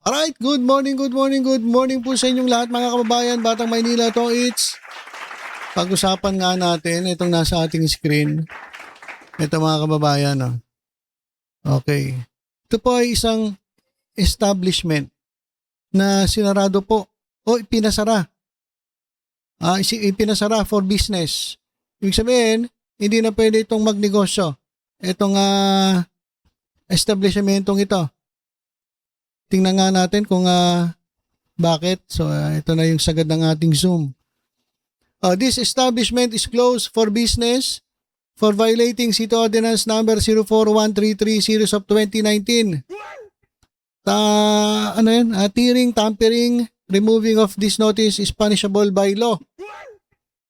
Alright, good morning po sa inyong lahat mga kababayan, Batang Maynila to. It's pag-usapan nga natin itong nasa ating screen. Ito mga kababayan. Oh. Okay. Ito po ay isang establishment na sinarado po o ipinasara. Ipinasara for business. Ibig sabihin, hindi na pwede itong magnegosyo. Itong establishmentong ito. Tingnan nga natin kung bakit. So, ito na yung sagad ng ating Zoom. This establishment is closed for business for violating City Ordinance number 04133 series of 2019. Tearing, tampering, removing of this notice is punishable by law.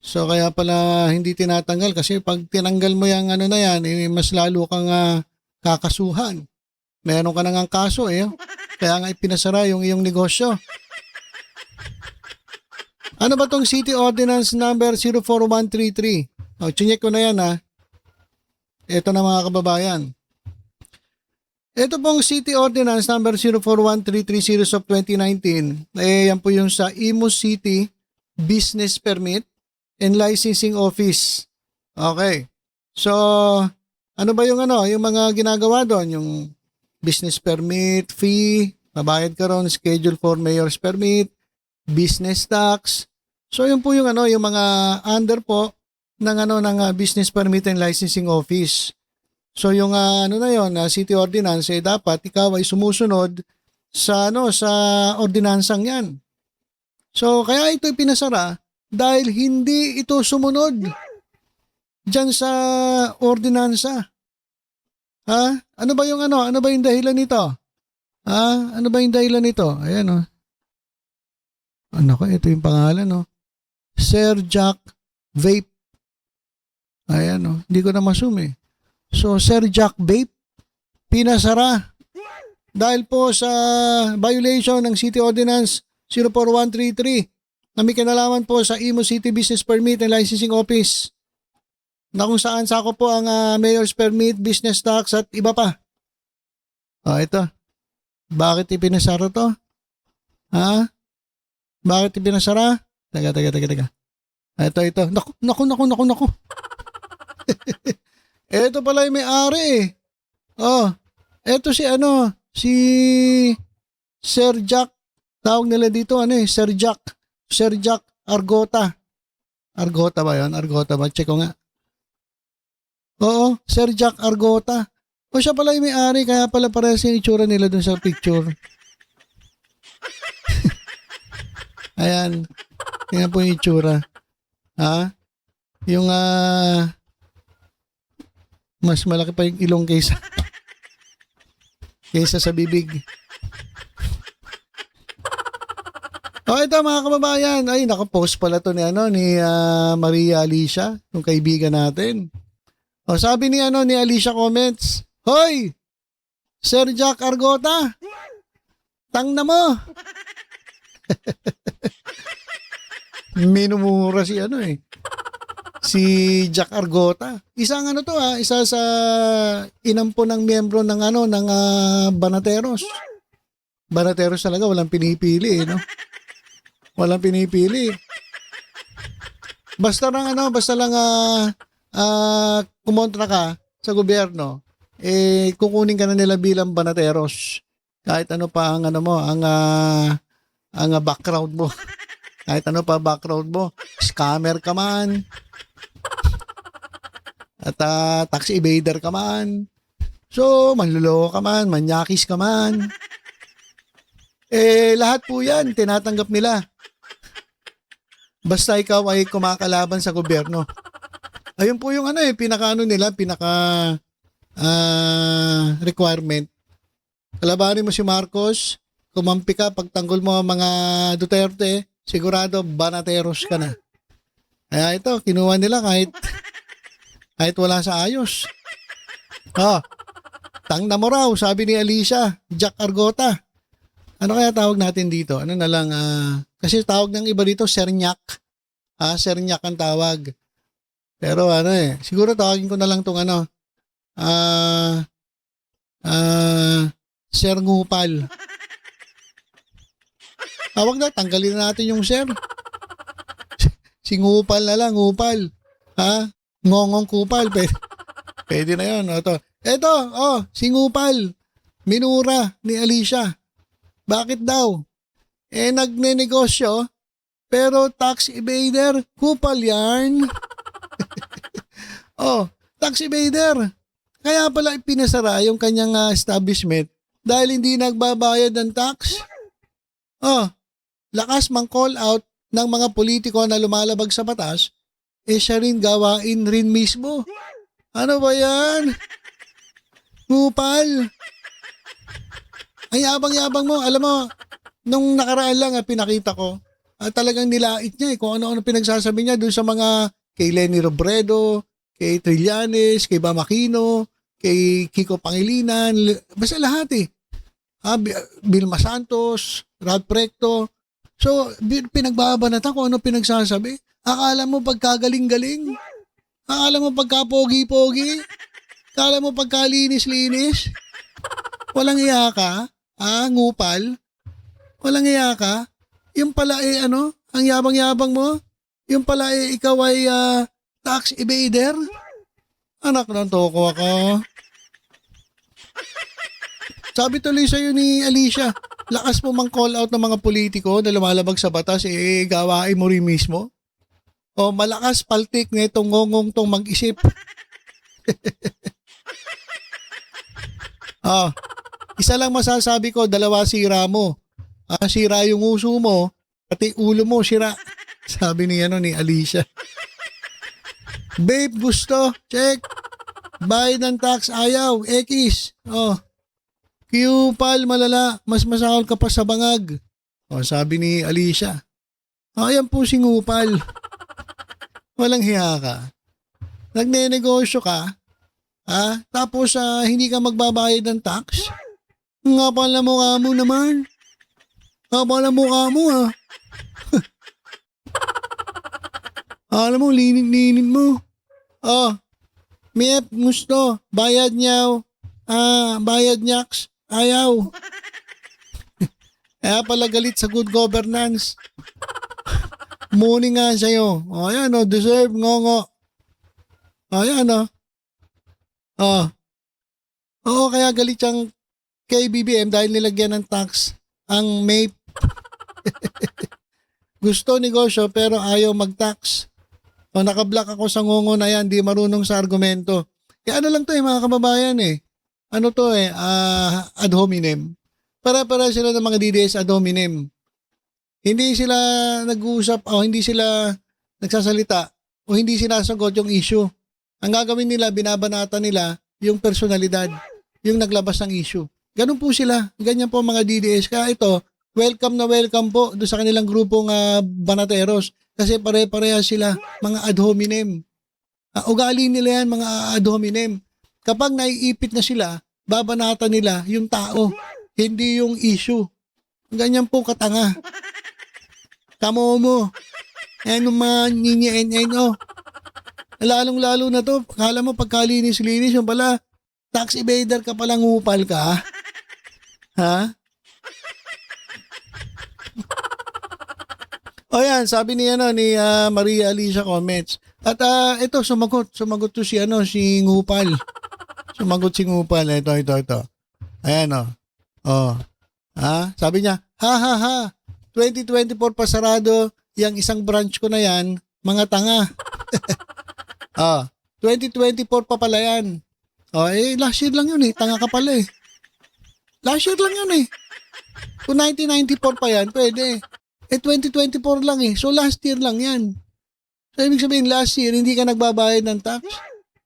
So, kaya pala hindi tinatanggal kasi pag tinanggal mo yung mas lalo kang kakasuhan. Meron ka nang kaso eh. Kaya nga ipinasara yung iyong negosyo. Ano ba tong City Ordinance number 04133? Chinyek ko na yan ha. Ito na mga kababayan. Ito pong City Ordinance number 04133 series of 2019. Yan po yung sa Imus City Business Permit and Licensing Office. Okay. So, ano ba yung yung mga ginagawa doon? Yung business permit, fee, mabayad ka ron, schedule for mayor's permit, business tax. So yun po yung yung mga under po ng business permit and licensing office. So yung city ordinance dapat ikaw ay sumusunod sa sa ordinansang 'yan. So kaya ito pinasara dahil hindi ito sumunod diyan sa ordinansa. Ano ba yung Ano ba yung dahilan nito? Ano ba yung dahilan nito? Ayan ito yung pangalan Sir Jack Vape. Ayan hindi ko na ma-zoom eh. So Sir Jack Vape pinasara dahil po sa violation ng City Ordinance 04133 na may kinalaman po sa Imus City Business Permit and Licensing Office. Na kung saan sakop po ang mayor's permit, business tax at iba pa. Ito. Bakit ipinasara to? Bakit ipinasara? Teka. Ito. Naku. Ito pala yung may-ari eh. Ito si Sir Jack. Tawag nila dito Sir Jack. Sir Jack Argota. Argota ba yun? Argota ba? Check ko nga. Oo, Sir Jack Argota. Siya pala yung may-ari, kaya pala parehas yung itsura nila dun sa picture. Ayan. Tingnan po yung itsura. Yung mas malaki pa yung ilong kaysa sa bibig. Ito mga kababayan. Ay, nakapost pala to ni Maria Alicia, yung kaibigan natin. Sabi ni Alicia Comments, "Hoy! Sir Jack Argota! Tang na mo!" Minumura si si Jack Argota. Isang isa sa inampo ng miyembro ng Banateros. Banateros talaga, walang pinipili no? Walang pinipili. Basta lang kumontra ka sa gobyerno, kukunin ka na nila bilang banateros. Kahit ano pa ang ang background mo. Kahit ano pa background mo, scammer ka man. At tax evader ka man. So, manluloko ka man, manyakis ka man. Lahat po 'yan tinatanggap nila. Basta ikaw ay kumakalaban sa gobyerno. Ayun po yung pinaka requirement. Kalabanin mo si Marcos, kumampi ka, pagtanggol mo ang mga Duterte, sigurado banateros ka na. Kaya ito, kinuha nila kahit wala sa ayos. Tang na mo raw, sabi ni Alicia, Jack Argota. Ano kaya tawag natin dito? Kasi tawag ng iba dito, Sernyak. Sernyak ang tawag. Pero siguro tawagin ko na lang tong Sir Ngupal. Wag na, tanggalin na natin yung sir. Si ngupal na lang, ngupal. Ha? Ngongong kupal. Pwede na yun. Ito, si ngupal. Minura ni Alicia. Bakit daw? Nagnenegosyo, pero tax evader. Kupal yan. Tax evader. Kaya pala ipinasara yung kanyang establishment dahil hindi nagbabayad ng tax. Lakas mang call out ng mga politiko na lumalabag sa batas, siya rin gawain rin mismo. Ano ba yan? Ngupal. Ang yabang-yabang mo. Alam mo, nung nakaraan lang pinakita ko, talagang nilait niya kung ano-ano pinagsasabi niya dun sa mga kay Lenny Robredo, kay Trillanes, kay Bamakino, kay Kiko Pangilinan, basta lahat Vilma Santos, Rod Precto. So, pinagbabanatan kung ano pinagsasabi. Akala mo pagkagaling-galing? Akala mo pagka-pogi-pogi? Akala mo pagkalinis-linis? Walang iya ka? Ngupal? Walang iya ka? Yung pala ang yabang-yabang mo? Yung pala ikaw ay tax evader? Anak ng toko ako. Sabi tuloy sa'yo ni Alicia, lakas mo mang call out ng mga politiko na lumalabag sa batas, gawain mo rin mismo. Malakas paltik na itong ngongong tong mag-isip. Isa lang masasabi ko, dalawa sira mo. Sira yung uso mo, pati ulo mo sira. Sabi ni Alicia. Babe, gusto. Check. Bayad ng tax, ayaw. X. Kupal, malala. Mas masahol ka pa sa bangag. Sabi ni Alicia. Ayan po si ngupal. Walang hiya ka. Nagnenegosyo ka. Tapos hindi ka magbabayad ng tax. Nga pala mukha mo naman. Nga pala mukha mo Alam mo, linig-linig mo. Mep, gusto. Bayad niyaw. Bayad niyaks. Ayaw. Kaya pala galit sa good governance. Muni nga sa'yo. Ayan deserve, ngongo. Ayan kaya galit siyang kay BBM dahil nilagyan ng tax ang MAPE. Gusto negosyo pero ayaw mag-tax. Nakablock ako sa ngongo na yan, di marunong sa argumento. Kaya lang to mga kababayan Ano to ad hominem. Para sila ng mga DDS ad hominem. Hindi sila nag-uusap o hindi sila nagsasalita o hindi sinasagot yung issue. Ang gagawin nila, binabanata nila yung personalidad, yung naglabas ng issue. Ganun po sila. Ganyan po mga DDS. Kaya ito, welcome na welcome po doon sa kanilang grupong banateros. Kasi pare-pareha sila, mga ad hominem. Ugali nila yan, mga ad hominem. Kapag naiipit na sila, babanata nila yung tao, hindi yung issue. Ganyan po katanga. Kamo mo. Ano man, Lalong-lalo na to, kala mo pagkalinis-linis, yung pala, tax evader ka palang upal ka. Ha? Yan, sabi ni Maria Alicia Comments. At ito, sumagot to si Ngupal. Sumagot si Ngupal. Ito. Ayan sabi niya, ha. 2024 pasarado, yung isang branch ko na yan, mga tanga. 2024 pa pala yan. Last year lang yun tanga ka pala Last year lang yun Kung 1994 pa yan, pwede. 2024 lang So last year lang yan. So ibig sabihin, last year, hindi ka nagbabayad ng tax.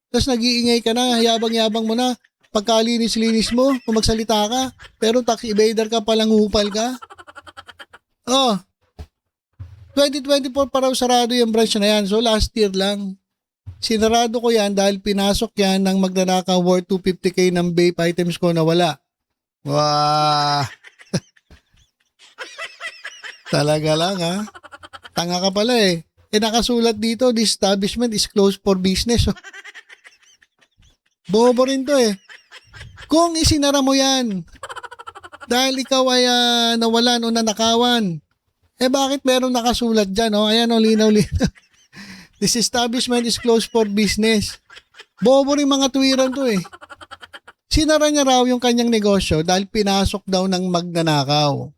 Tapos nag-iingay ka na, yabang-yabang mo na, pagkalinis-linis mo, kung magsalita ka, pero tax evader ka, palang upal ka. 2024 pa raw sarado yung branch na yan. So last year lang. Sinarado ko yan dahil pinasok yan ng magnanakaw worth 250k ng vape items ko na wala. Wow! Talaga lang Tanga ka pala nakasulat dito, the establishment is closed for business. Bobo rin to Kung isinara mo yan, dahil ikaw ay nawalan o nanakawan Bakit meron nakasulat dyan, oh? Ayan, oh, linaw-linaw. This establishment is closed for business. Bobo rin mga tuwiran to eh. Sinara niya raw yung kanyang negosyo dahil pinasok daw ng magnanakaw.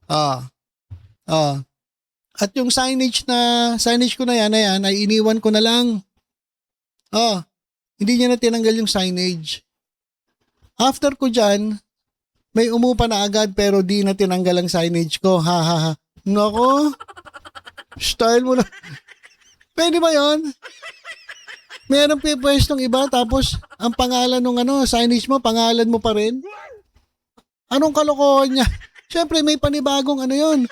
Ah. Ah. At yung signage ko na yan ay iniwan ko na lang. Hindi niya na tinanggal yung signage. After ko dyan, may umupa na agad pero di na tinanggal ang signage ko. Ha ha ha. Nako. Style mo na. Pwede ba yun? Meron pipwestong iba tapos ang pangalan ng signage mo, pangalan mo pa rin? Anong kalokohan niya? Siyempre may panibagong yun.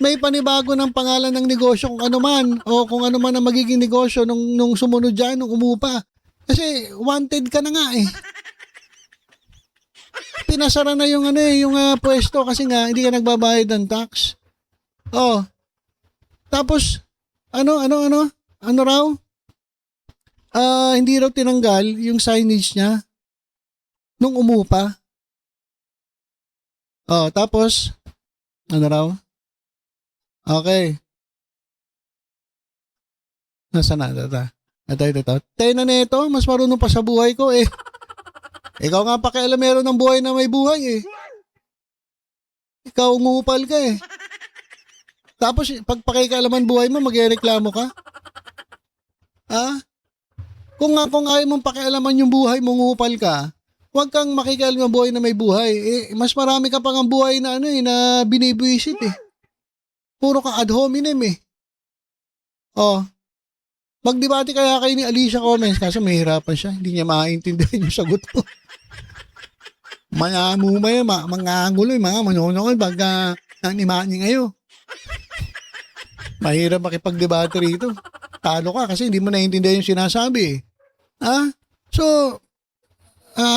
May panibago ng pangalan ng negosyo kung ano man o kung ano man ang magiging negosyo nung sumunod dyan, nung umupa. Kasi wanted ka na nga eh. Pinasara na yung pwesto kasi nga hindi ka nagbabayad ng tax. Tapos ano raw? Hindi raw tinanggal yung signage niya nung umupa. Tapos ano raw? Okay. Nasaan na? Ito. Tayo na nito, mas marunong pa sa buhay ko eh. Ikaw nga pakialamero ng buhay na may buhay eh. Ikaw umupal ka eh. Tapos pag pakikialaman buhay mo, magreklamo ka? Kung ayaw mong pakialaman yung buhay mo, umupal ka, huwag kang makikialam ng buhay na may buhay. Mas marami ka pang ang buhay na na binibuisit eh. Puro ka ad hominem eh. Magdebate kaya kayo ni Alicia Gomez kaso mahirapan siya. Hindi niya maintindihan yung sagot mo. Mga angulo, mga manonood baga nanimani ngayon. Mahirap makipagdebate rito. Talo ka kasi hindi mo naiintindihan yung sinasabi. So,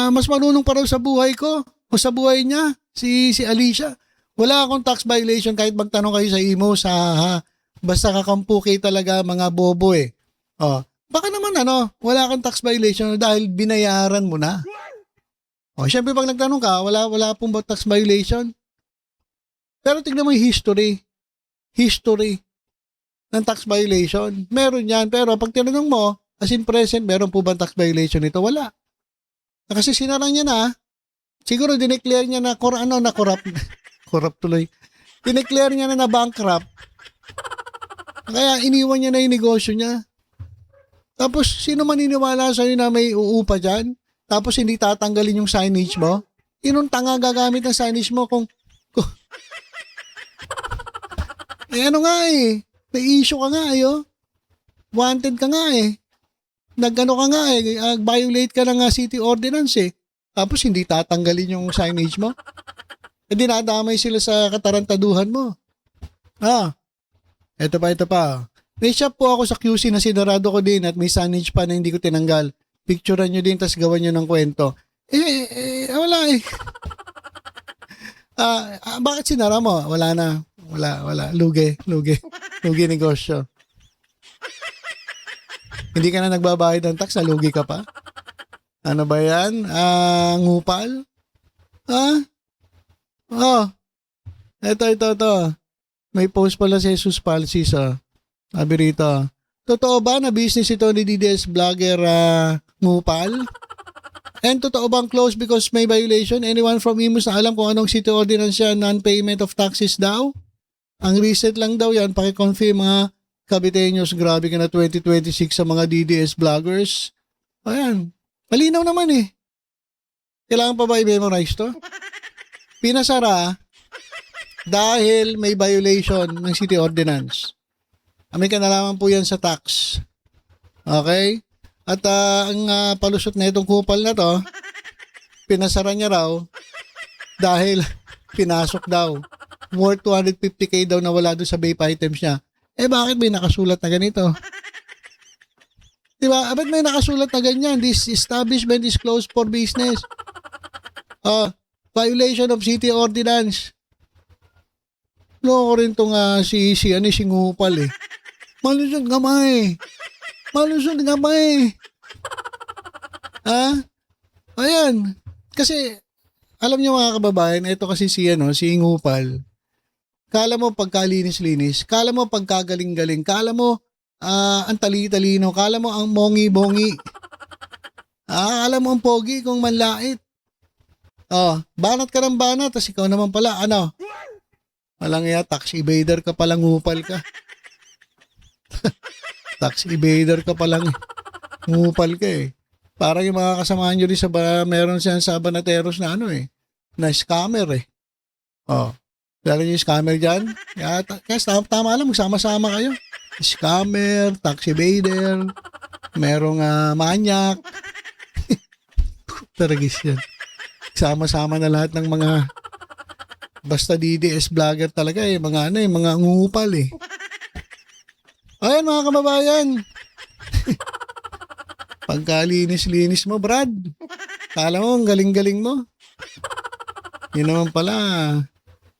mas marunong pa raw sa buhay ko o sa buhay niya, si Alicia. Wala akong tax violation kahit magtanong kayo sa imo basta kakampuki talaga mga bobo eh. Baka naman wala kang tax violation dahil binayaran mo na. Syempre pag nagtanong ka, wala pong tax violation. Pero tignan mo yung history ng tax violation. Meron yan, pero pag tinanong mo, as in present, meron po ba tax violation ito? Wala. Kasi sinarang niya na, siguro dineclare niya na corrupt. Corrupt tuloy. Dineclare niya na bankrupt. Kaya iniwan niya na yung negosyo niya. Tapos, sino maniniwala sa'yo na may uupa dyan? Tapos, hindi tatanggalin yung signage mo? Inong tanga gagamit ng signage mo kung may issue ka nga wanted ka nga violate ka ng city ordinance eh. Tapos, hindi tatanggalin yung signage mo? Dinadamay sila sa katarantaduhan mo. Ito pa. May shop po ako sa QC na sinarado ko din at may signage pa na hindi ko tinanggal. Picturean nyo din, tas gawan nyo ng kwento. Wala eh. Bakit sinara mo? Wala na. Wala. Lugi negosyo. Hindi ka na nagbabayad ng tax, lugi ka pa? Ano ba yan? Ngupal? Ito. May post pala si Jesus Palsis Sabi rito, totoo ba na business ito ni DDS vlogger Ngupal? And totoo bang close because may violation? Anyone from Imus na alam kung anong city ordinance yan, non-payment of taxes daw? Ang reset lang daw yan, pakiconfirm mga Caviteños, grabe ka na 2026 sa mga DDS vloggers. Ayan, malinaw naman eh. Kailangan pa ba i-memorize to? Pinasara dahil may violation ng city ordinance. May kanalaman po yan sa tax. Okay? At ang palusot na itong kupal na to, pinasara niya raw dahil pinasok daw. Worth 250k daw na wala doon sa vape items niya. Bakit may nakasulat na ganito? Diba? Ba't may nakasulat na ganyan? This establishment is closed for business. Violation of city ordinance. Loko rin itong si Ngupal eh. Malusog gamay. Ayan. Kasi, alam niyo mga kababayan, ito kasi si Ngupal. Kala mo pagkalinis-linis, kala mo pagkagaling-galing, kala mo ang tali-talino, kala mo ang mongi-bongi. Kala mo ang pogi kung manlait. Banat ka ng banat, tas ikaw naman pala, walang iya, tax evader ka palang, ngupal ka. Tax evader ka palang, ngupal ka eh. Parang yung mga kasamahan nyo rin meron siya sa Banateros na na scammer eh. Lalo yung scammer dyan. Kaya tama lang, magsama-sama kayo. Scammer, tax evader, merong manyak. Taragis yan. Sama-sama na lahat ng mga basta DDS vlogger talaga eh. Mga ngupal eh. Ayan mga kababayan. Pagkalinis-linis mo, Brad. Kala mo, ang galing-galing mo. Yun naman pala,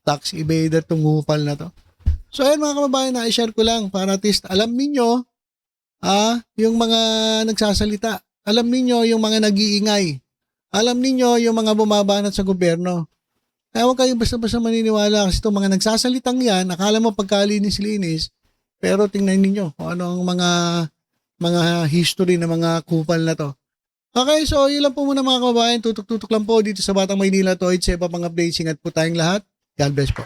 tax evader tong ngupal na to. So ayan mga kababayan, na-share ko lang para at least alam ninyo, yung mga nagsasalita. Alam ninyo yung mga nag-iingay. Alam ninyo yung mga bumabanat sa gobyerno. Kaya huwag kayo basta-basta maniniwala kasi itong mga nagsasalitang yan, akala mo pagkalinis-linis, pero tingnan ninyo kung ano ang mga history ng mga kupal na to. Okay, so yun lang po muna mga kababayan. Tutok-tutok lang po dito sa Batang Maynila to. It's mga updates. Ingat po tayong lahat. God bless po.